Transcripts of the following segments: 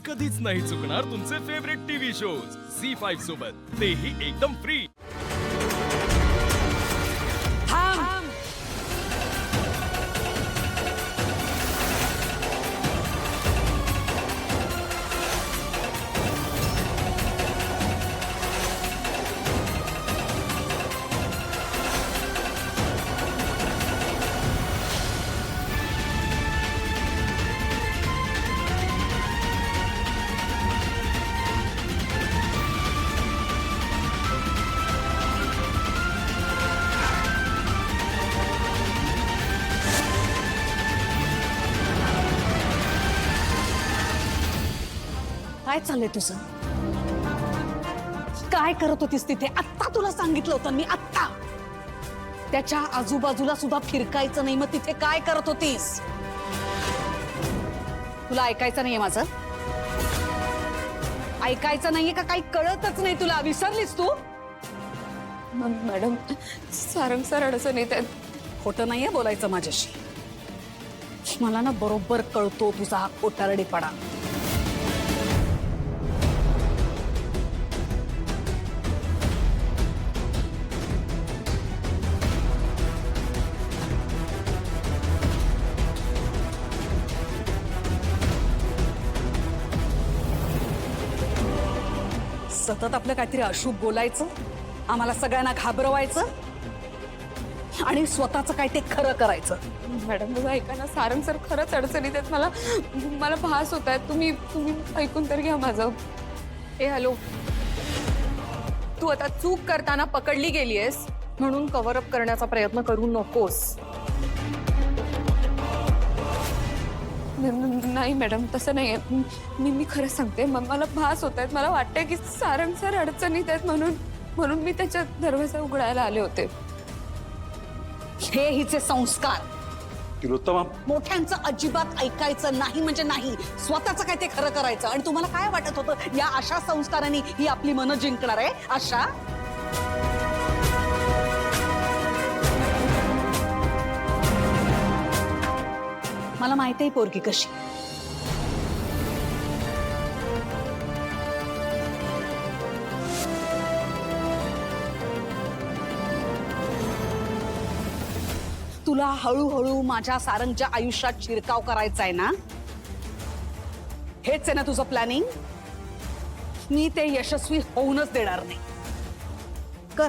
कधीच नाही चुकणार तुमचे फेवरेट टीव्ही शोज झी5 सोबत, तेही एकदम फ्री। काय चाललंय तुझं? काय करत होतीस तिथे? आत्ता तुला सांगितलं होतं मी, आत्ता त्याच्या आजूबाजूला सुद्धा फिरकायचं नाही। मग तिथे काय करत होतीस? तुला ऐकायचं नाहीये माझं? ऐकायचं नाहीये का? काही कळतच नाही तुला? विसरलीस तू? मॅडम, सारंग सर अडचण येत आहेत। खोटं नाहीये बोलायचं माझ्याशी। मला ना बरोबर कळतो तुझा हा खोटारडेपणा। सतत आपलं काहीतरी अशुभ बोलायचं, आम्हाला सगळ्यांना घाबरवायचं आणि स्वतःचं काय ते खरं करायचं। मॅडम बघा, ऐका ना, सारंग सर खरंच अडचणीत आहेत। मला भास होत आहेत। तुम्ही ऐकून तर घ्या माझं। ए हॅलो, तू आता चूक करताना पकडली गेलीयस म्हणून कव्हर अप करण्याचा प्रयत्न करू नकोस। नाही मॅडम, तसं नाही आहे। मी खरं सांगते, मला भास होत आहेत। मला वाटतंय की सारंग सर अडचणीत आहेत म्हणून मी त्याच्या दरवाजा उघडायला आले होते। हे हिचे संस्कार। तिलोत्तमा, मोठ्यांचं अजिबात ऐकायचं नाही म्हणजे नाही, स्वतःचं काय ते खरं करायचं। आणि तुम्हाला काय वाटत होतं या अशा संस्कारांनी ही आपली मनं जिंकणार आहे? अशा मला माहिती आहे पोरगी कशी। तुला हळूहळू माझ्या सारंगच्या आयुष्यात शिरकाव करायचा आहे ना? हेच आहे ना तुझं प्लॅनिंग? मी ते यशस्वी होऊनच देणार नाही। कर,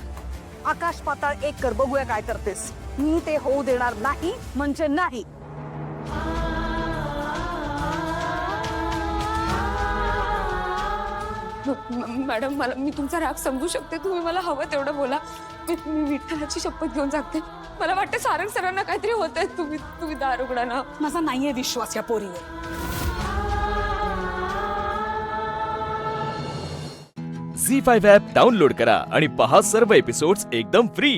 आकाश पाताळ एक कर, बघूया काय करतेस। मी ते होऊ देणार नाही म्हणजे नाही। मॅडम, मी तुमचा राग समजू शकते। तुम्ही मला हवं तेवढं बोला। मी विठ्ठलाची शपथ घेऊन सांगते, मला वाटतं सारंग सरांना काहीतरी होत आहे। तुम्ही दार उघडा ना। माझा नाहीये विश्वास या पोरीवर। झी5 ॲप डाउनलोड करा आणि पहा सर्व एपिसोड्स एकदम फ्री।